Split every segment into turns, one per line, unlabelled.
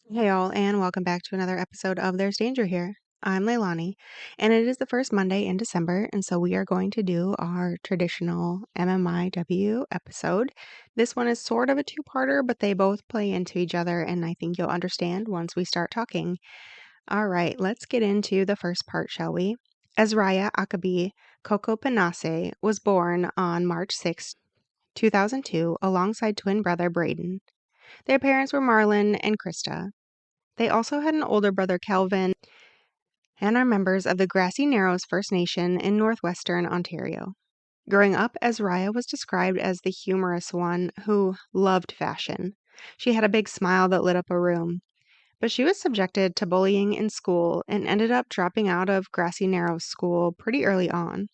Hey all, and welcome back to another episode of There's Danger Here. I'm Leilani, and it is the first Monday in December, and so we are going to do our traditional MMIW episode. This one is sort of a two-parter, but they both play into each other, and I think you'll understand once we start talking. All right, let's get into the first part, shall we? Azraya Ackabee-Kokopenace was born on March 6, 2002, alongside twin brother Braden. Their parents were Marlon and Krista. They also had an older brother, Calvin, and are members of the Grassy Narrows First Nation in northwestern Ontario. Growing up, Azraya was described as the humorous one who loved fashion. She had a big smile that lit up a room, but she was subjected to bullying in school and ended up dropping out of Grassy Narrows School pretty early on.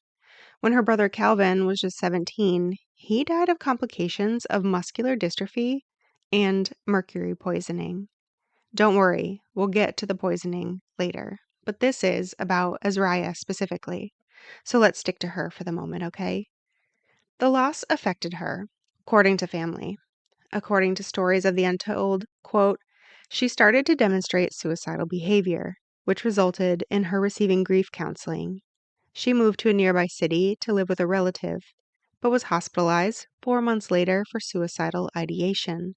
When her brother Calvin was just 17, he died of complications of muscular dystrophy and mercury poisoning. Don't worry, we'll get to the poisoning later, but this is about Azraya specifically, so let's stick to her for the moment, okay? The loss affected her, according to family. According to stories of the untold, quote, she started to demonstrate suicidal behavior, which resulted in her receiving grief counseling. She moved to a nearby city to live with a relative, but was hospitalized 4 months later for suicidal ideation,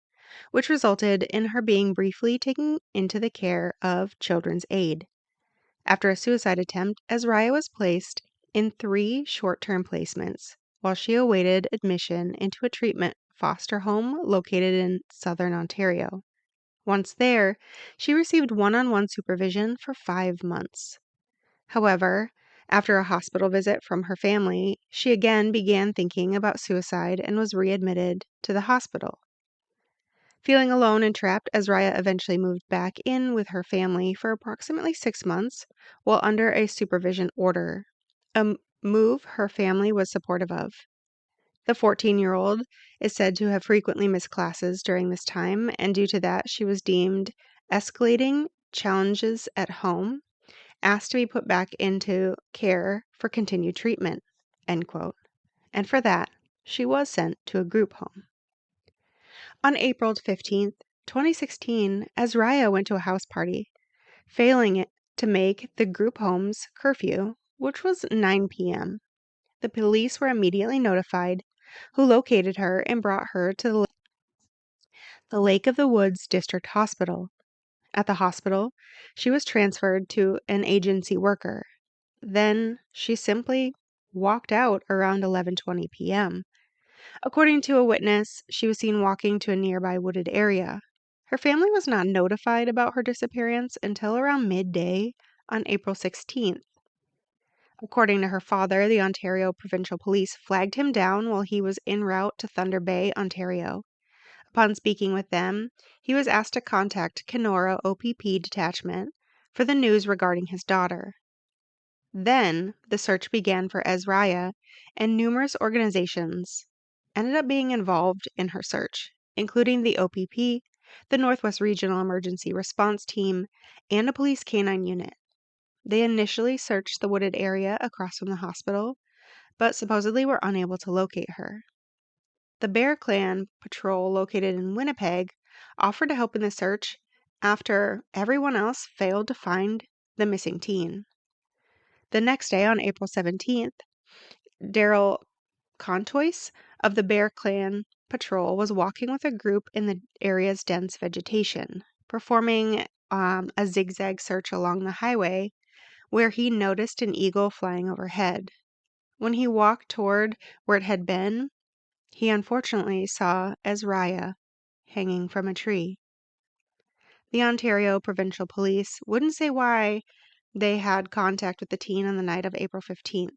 which resulted in her being briefly taken into the care of Children's Aid. After a suicide attempt, Azraya was placed in 3 short-term placements while she awaited admission into a treatment foster home located in southern Ontario. Once there, she received one-on-one supervision for 5 months. However, after a hospital visit from her family, she again began thinking about suicide and was readmitted to the hospital. Feeling alone and trapped, Azraya eventually moved back in with her family for approximately 6 months while under a supervision order, a move her family was supportive of. The 14-year-old is said to have frequently missed classes during this time, and due to that, she was deemed escalating challenges at home, asked to be put back into care for continued treatment, end quote. And for that, she was sent to a group home. On April 15th, 2016, Azraya went to a house party, failing it to make the group home's curfew, which was 9 p.m. The police were immediately notified, who located her and brought her to the Lake of the Woods District Hospital. At the hospital, she was transferred to an agency worker. Then she simply walked out around 11:20 p.m. According to a witness, she was seen walking to a nearby wooded area. Her family was not notified about her disappearance until around midday on April 16th. According to her father, the Ontario Provincial Police flagged him down while he was en route to Thunder Bay, Ontario. Upon speaking with them, he was asked to contact Kenora OPP Detachment for the news regarding his daughter. Then, the search began for Azraya, and numerous organizations ended up being involved in her search, including the OPP, the Northwest Regional Emergency Response Team, and a police canine unit. They initially searched the wooded area across from the hospital, but supposedly were unable to locate her. The Bear Clan patrol located in Winnipeg offered to help in the search after everyone else failed to find the missing teen. The next day, on April 17th, Daryl Contois of the Bear Clan patrol was walking with a group in the area's dense vegetation, performing a zigzag search along the highway where he noticed an eagle flying overhead. When he walked toward where it had been, he unfortunately saw Azraya hanging from a tree. The Ontario Provincial Police wouldn't say why they had contact with the teen on the night of April 15th.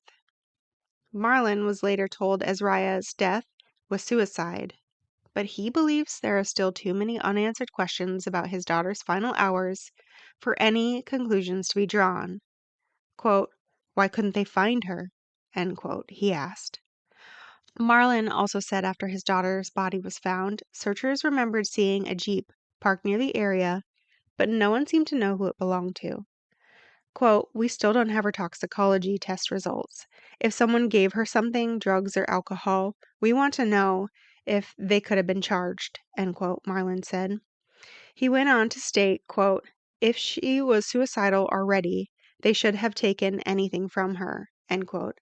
Marlon was later told Azraya's death was suicide, but he believes there are still too many unanswered questions about his daughter's final hours for any conclusions to be drawn. Quote, why couldn't they find her? End quote, he asked. Marlon also said after his daughter's body was found, searchers remembered seeing a Jeep parked near the area, but no one seemed to know who it belonged to. Quote, we still don't have her toxicology test results. If someone gave her something, drugs or alcohol, we want to know if they could have been charged, end quote, Marlon said. He went on to state, quote, "If she was suicidal already, they should have taken anything from her," end quote.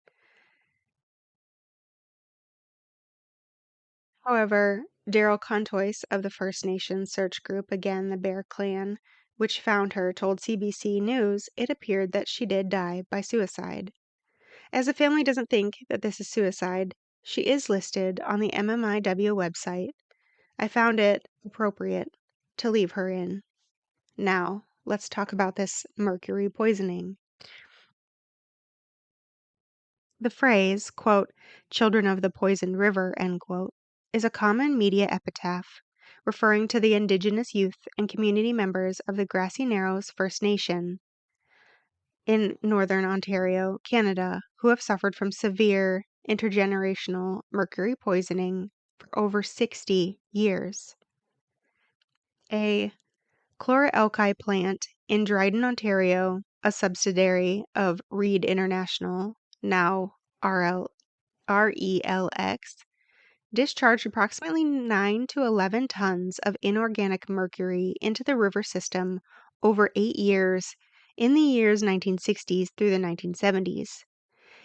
However, Daryl Contois of the First Nations search group, again the Bear Clan, which found her, told CBC News it appeared that she did die by suicide. As the family doesn't think that this is suicide, she is listed on the MMIW website. I found it appropriate to leave her in. Now, let's talk about this mercury poisoning. The phrase, quote, "children of the poisoned river," end quote, is a common media epitaph referring to the Indigenous youth and community members of the Grassy Narrows First Nation in Northern Ontario, Canada, who have suffered from severe intergenerational mercury poisoning for over 60 years. A chloralkali plant in Dryden, Ontario, a subsidiary of Reed International, now RELX, discharged approximately 9 to 11 tons of inorganic mercury into the river system over 8 years in the years 1960s through the 1970s.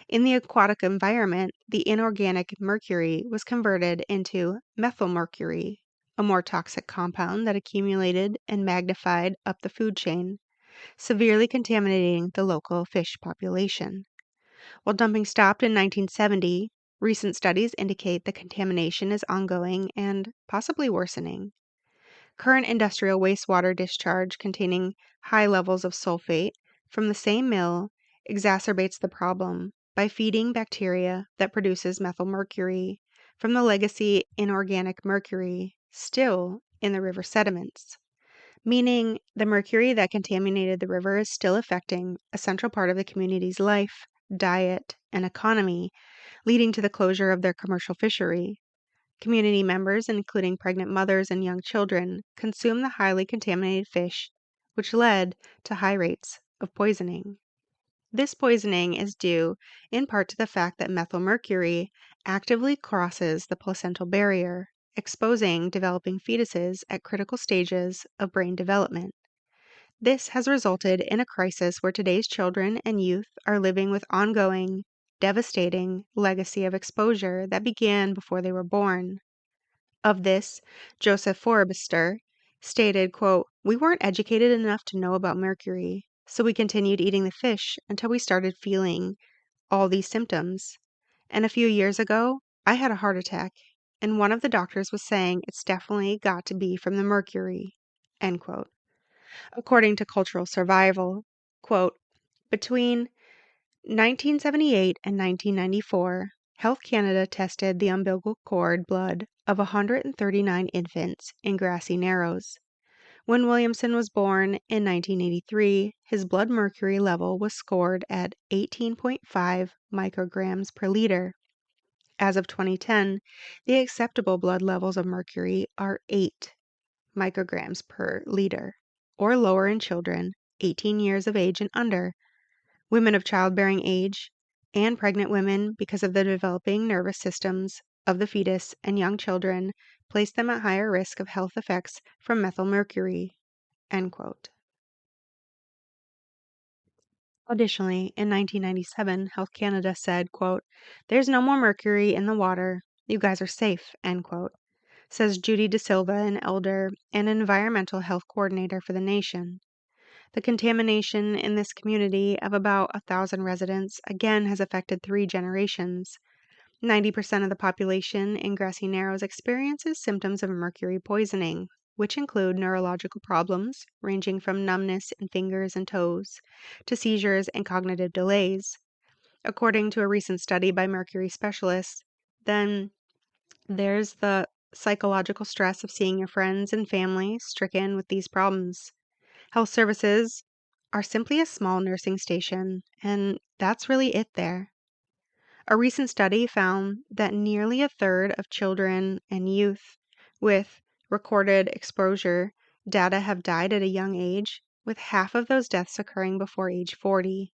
In the aquatic environment, the inorganic mercury was converted into methylmercury, a more toxic compound that accumulated and magnified up the food chain, severely contaminating the local fish population. While dumping stopped in 1970, recent studies indicate the contamination is ongoing and possibly worsening. Current industrial wastewater discharge containing high levels of sulfate from the same mill exacerbates the problem by feeding bacteria that produces methylmercury from the legacy inorganic mercury still in the river sediments, meaning the mercury that contaminated the river is still affecting a central part of the community's life, diet, and economy, leading to the closure of their commercial fishery. Community members, including pregnant mothers and young children, consume the highly contaminated fish, which led to high rates of poisoning. This poisoning is due in part to the fact that methylmercury actively crosses the placental barrier, exposing developing fetuses at critical stages of brain development. This has resulted in a crisis where today's children and youth are living with ongoing, devastating legacy of exposure that began before they were born. Of this, Joseph Forrester stated, quote, "We weren't educated enough to know about mercury, so we continued eating the fish until we started feeling all these symptoms. And a few years ago, I had a heart attack, and one of the doctors was saying it's definitely got to be from the mercury," end quote. According to Cultural Survival, quote, "Between 1978 and 1994, Health Canada tested the umbilical cord blood of 139 infants in Grassy Narrows. When Williamson was born in 1983, his blood mercury level was scored at 18.5 micrograms per liter. As of 2010, the acceptable blood levels of mercury are 8 micrograms per liter, or lower in children 18 years of age and under, women of childbearing age, and pregnant women because of the developing nervous systems of the fetus and young children place them at higher risk of health effects from methylmercury." End quote. Additionally, in 1997, Health Canada said, quote, "There's no more mercury in the water. You guys are safe," end quote, says Judy De Silva, an elder and an environmental health coordinator for the nation. The contamination in this community of about 1,000 residents again has affected 3 generations. 90% of the population in Grassy Narrows experiences symptoms of mercury poisoning, which include neurological problems ranging from numbness in fingers and toes to seizures and cognitive delays. According to a recent study by mercury specialists, then there's the psychological stress of seeing your friends and family stricken with these problems. Health services are simply a small nursing station, and that's really it there. A recent study found that nearly a third of children and youth with recorded exposure data have died at a young age, with half of those deaths occurring before age 40.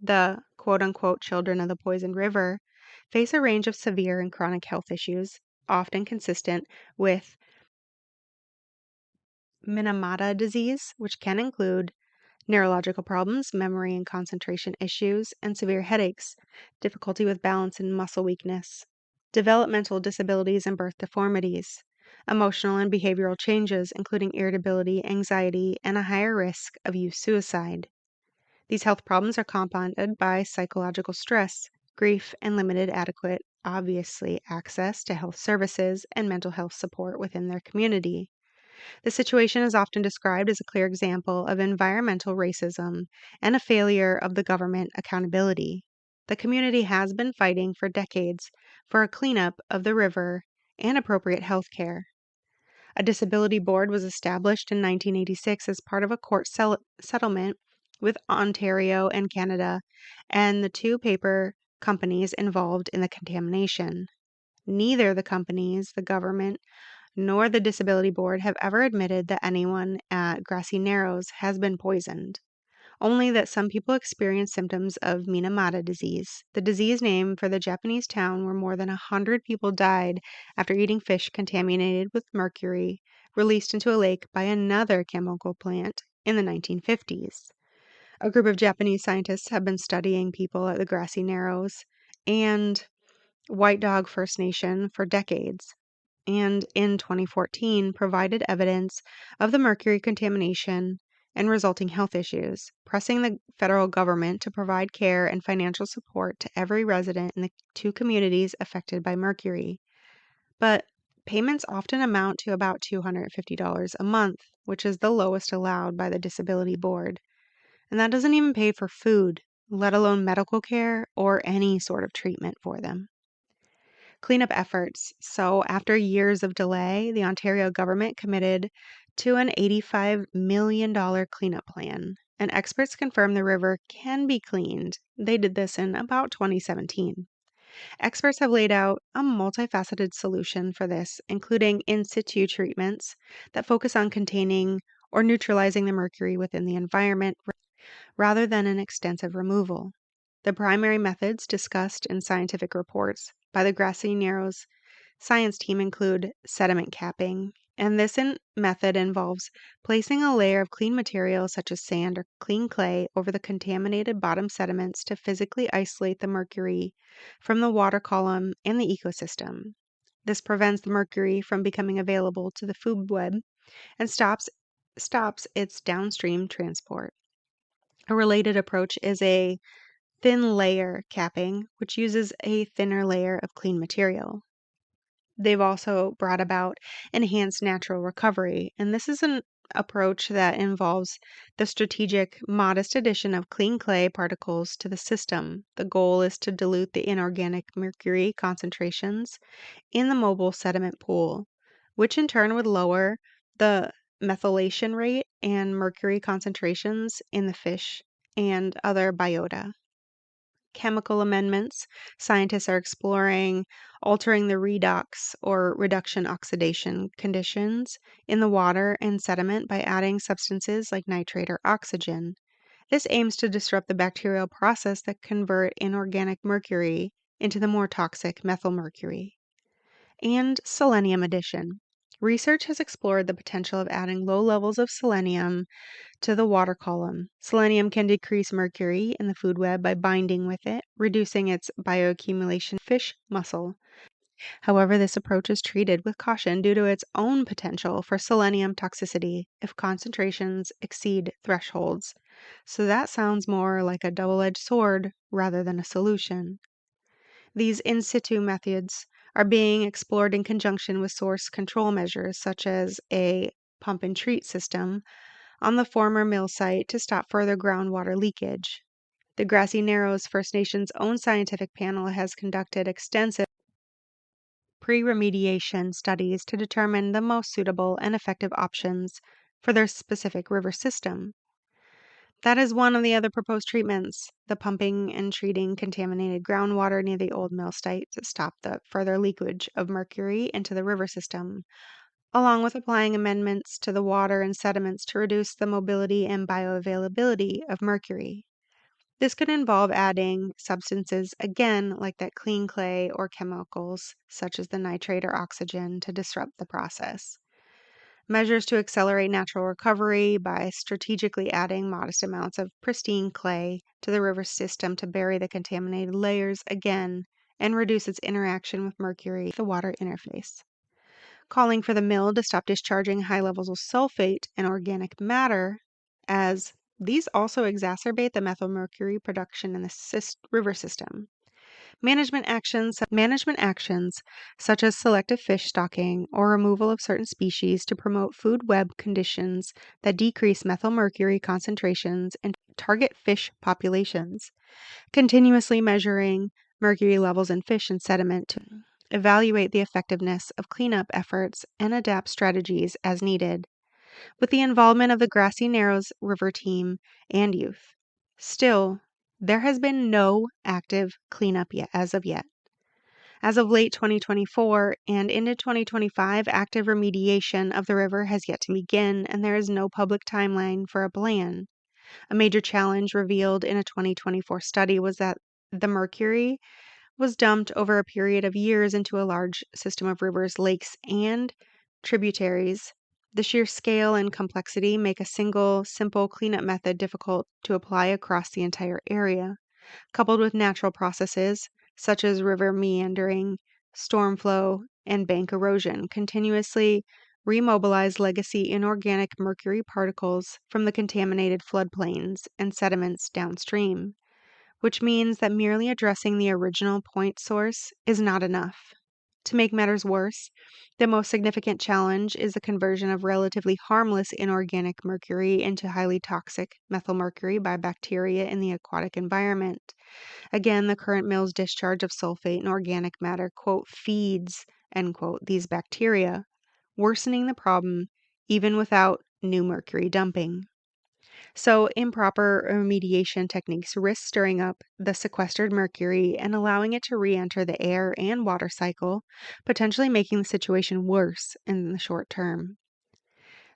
The quote-unquote children of the poisoned river face a range of severe and chronic health issues, often consistent with Minamata disease, which can include neurological problems, memory and concentration issues, and severe headaches, difficulty with balance and muscle weakness, developmental disabilities and birth deformities, emotional and behavioral changes, including irritability, anxiety, and a higher risk of youth suicide. These health problems are compounded by psychological stress, grief, and limited adequate, obviously, access to health services and mental health support within their community. The situation is often described as a clear example of environmental racism and a failure of the government accountability. The community has been fighting for decades for a cleanup of the river and appropriate health care. A disability board was established in 1986 as part of a court settlement with Ontario and Canada and the two paper companies involved in the contamination. Neither the companies, the government, nor the disability board have ever admitted that anyone at Grassy Narrows has been poisoned, only that some people experience symptoms of Minamata disease, the disease name for the Japanese town where more than 100 people died after eating fish contaminated with mercury released into a lake by another chemical plant in the 1950s. A group of Japanese scientists have been studying people at the Grassy Narrows and White Dog First Nation for decades, and in 2014 provided evidence of the mercury contamination and resulting health issues, pressing the federal government to provide care and financial support to every resident in the two communities affected by mercury. But payments often amount to about $250 a month, which is the lowest allowed by the disability board. And that doesn't even pay for food, let alone medical care or any sort of treatment for them. Cleanup efforts. So, after years of delay, the Ontario government committed to an $85 million cleanup plan, and experts confirm the river can be cleaned. They did this in about 2017. Experts have laid out a multifaceted solution for this, including in situ treatments that focus on containing or neutralizing the mercury within the environment rather than an extensive removal. The primary methods discussed in scientific reports by the Grassy Narrows science team include sediment capping, and this method involves placing a layer of clean material such as sand or clean clay over the contaminated bottom sediments to physically isolate the mercury from the water column and the ecosystem. This prevents the mercury from becoming available to the food web and stops its downstream transport. A related approach is a thin layer capping, which uses a thinner layer of clean material. They've also brought about enhanced natural recovery, and this is an approach that involves the strategic, modest addition of clean clay particles to the system. The goal is to dilute the inorganic mercury concentrations in the mobile sediment pool, which in turn would lower the methylation rate and mercury concentrations in the fish and other biota. Chemical amendments. Scientists are exploring altering the redox or reduction oxidation conditions in the water and sediment by adding substances like nitrate or oxygen. This aims to disrupt the bacterial process that convert inorganic mercury into the more toxic methylmercury. And selenium addition. Research has explored the potential of adding low levels of selenium to the water column. Selenium can decrease mercury in the food web by binding with it, reducing its bioaccumulation in fish muscle. However, this approach is treated with caution due to its own potential for selenium toxicity if concentrations exceed thresholds. So that sounds more like a double-edged sword rather than a solution. These in situ methods are being explored in conjunction with source control measures such as a pump and treat system on the former mill site to stop further groundwater leakage. The Grassy Narrows First Nations' own scientific panel has conducted extensive pre-remediation studies to determine the most suitable and effective options for their specific river system. That is one of the other proposed treatments, the pumping and treating contaminated groundwater near the old mill site to stop the further leakage of mercury into the river system, along with applying amendments to the water and sediments to reduce the mobility and bioavailability of mercury. This could involve adding substances, again, like that clean clay or chemicals, such as the nitrate or oxygen, to disrupt the process. Measures to accelerate natural recovery by strategically adding modest amounts of pristine clay to the river system to bury the contaminated layers again and reduce its interaction with mercury, the water interface. Calling for the mill to stop discharging high levels of sulfate and organic matter, as these also exacerbate the methylmercury production in the river system. Management actions such as selective fish stocking or removal of certain species to promote food web conditions that decrease methylmercury concentrations and target fish populations. Continuously measuring mercury levels in fish and sediment to evaluate the effectiveness of cleanup efforts and adapt strategies as needed, with the involvement of the Grassy Narrows River team and youth. Still, there has been no active cleanup yet as of yet. As of late 2024 and into 2025, active remediation of the river has yet to begin, and there is no public timeline for a plan. A major challenge revealed in a 2024 study was that the mercury was dumped over a period of years into a large system of rivers, lakes, and tributaries. The sheer scale and complexity make a single, simple cleanup method difficult to apply across the entire area. Coupled with natural processes such as river meandering, storm flow, and bank erosion, continuously remobilize legacy inorganic mercury particles from the contaminated floodplains and sediments downstream, which means that merely addressing the original point source is not enough. To make matters worse, the most significant challenge is the conversion of relatively harmless inorganic mercury into highly toxic methylmercury by bacteria in the aquatic environment. Again, the current mill's discharge of sulfate and organic matter, quote, feeds, end quote, these bacteria, worsening the problem even without new mercury dumping. So, improper remediation techniques risk stirring up the sequestered mercury and allowing it to re enter the air and water cycle, potentially making the situation worse in the short term.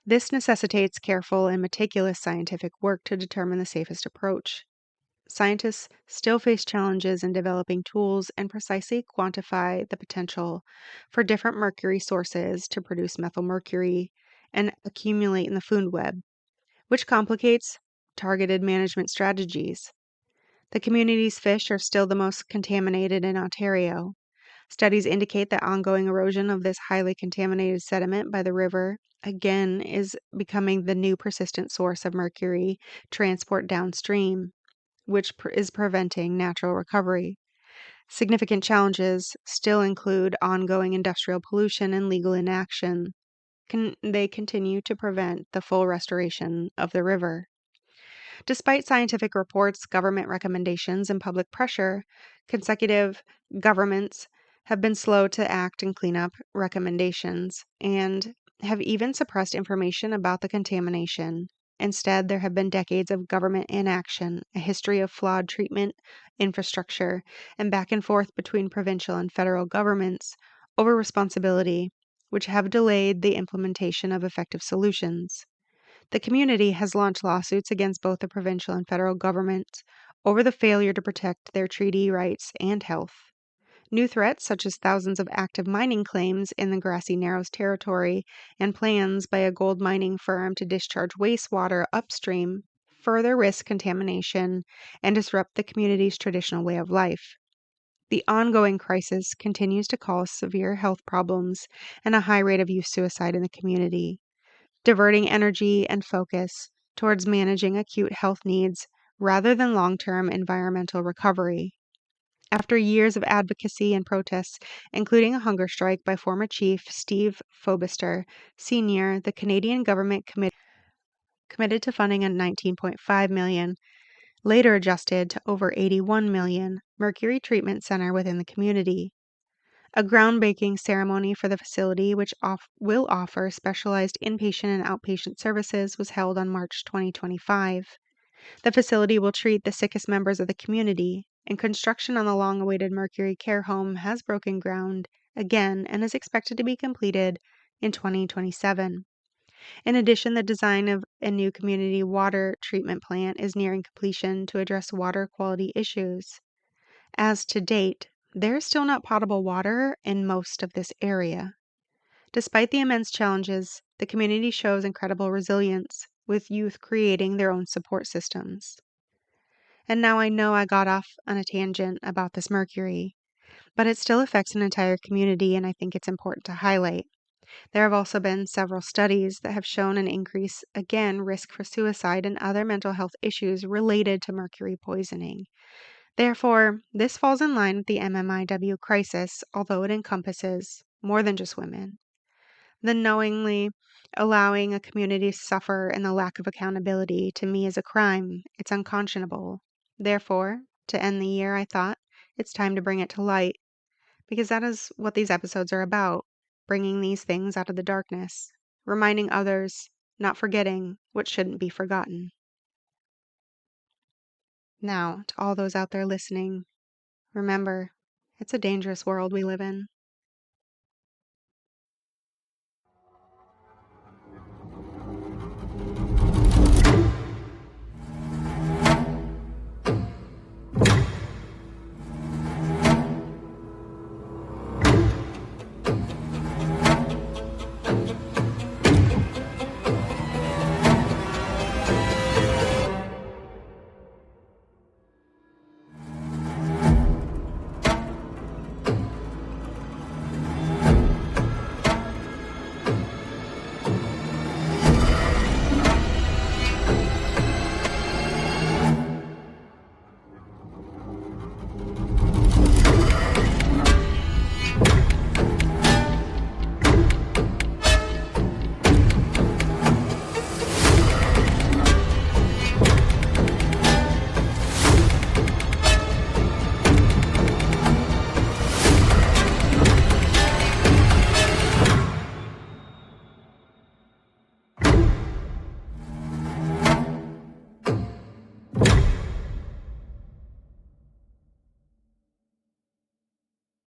This necessitates careful and meticulous scientific work to determine the safest approach. Scientists still face challenges in developing tools and precisely quantify the potential for different mercury sources to produce methylmercury and accumulate in the food web, which complicates targeted management strategies. The community's fish are still the most contaminated in Ontario. Studies indicate that ongoing erosion of this highly contaminated sediment by the river again is becoming the new persistent source of mercury transport downstream, which is preventing natural recovery. Significant challenges still include ongoing industrial pollution and legal inaction. They continue to prevent the full restoration of the river. Despite scientific reports, government recommendations, and public pressure, consecutive governments have been slow to act and clean up recommendations and have even suppressed information about the contamination. Instead, there have been decades of government inaction, a history of flawed treatment, infrastructure, and back and forth between provincial and federal governments over responsibility, which have delayed the implementation of effective solutions. The community has launched lawsuits against both the provincial and federal governments over the failure to protect their treaty rights and health. New threats, such as thousands of active mining claims in the Grassy Narrows territory and plans by a gold mining firm to discharge wastewater upstream, further risk contamination and disrupt the community's traditional way of life. The ongoing crisis continues to cause severe health problems and a high rate of youth suicide in the community, diverting energy and focus towards managing acute health needs rather than long-term environmental recovery. After years of advocacy and protests, including a hunger strike by former Chief Steve Fobister Sr., the Canadian government committed to funding a $19.5 million, later adjusted to over $81 million, mercury treatment center within the community. A groundbreaking ceremony for the facility, which will offer specialized inpatient and outpatient services, was held on March 2025. The facility will treat the sickest members of the community, and construction on the long-awaited Mercury Care Home has broken ground again and is expected to be completed in 2027. In addition, the design of a new community water treatment plant is nearing completion to address water quality issues. As to date, there is still not potable water in most of this area. Despite the immense challenges, the community shows incredible resilience, with youth creating their own support systems. And now I know I got off on a tangent about this mercury, but it still affects an entire community, and I think it's important to highlight. There have also been several studies that have shown an increase, again, risk for suicide and other mental health issues related to mercury poisoning. Therefore, this falls in line with the MMIW crisis, although it encompasses more than just women. The knowingly allowing a community to suffer and the lack of accountability to me is a crime. It's unconscionable. Therefore, to end the year, I thought it's time to bring it to light, because that is what these episodes are about, bringing these things out of the darkness, reminding others, not forgetting what shouldn't be forgotten. Now, to all those out there listening, remember, it's a dangerous world we live in.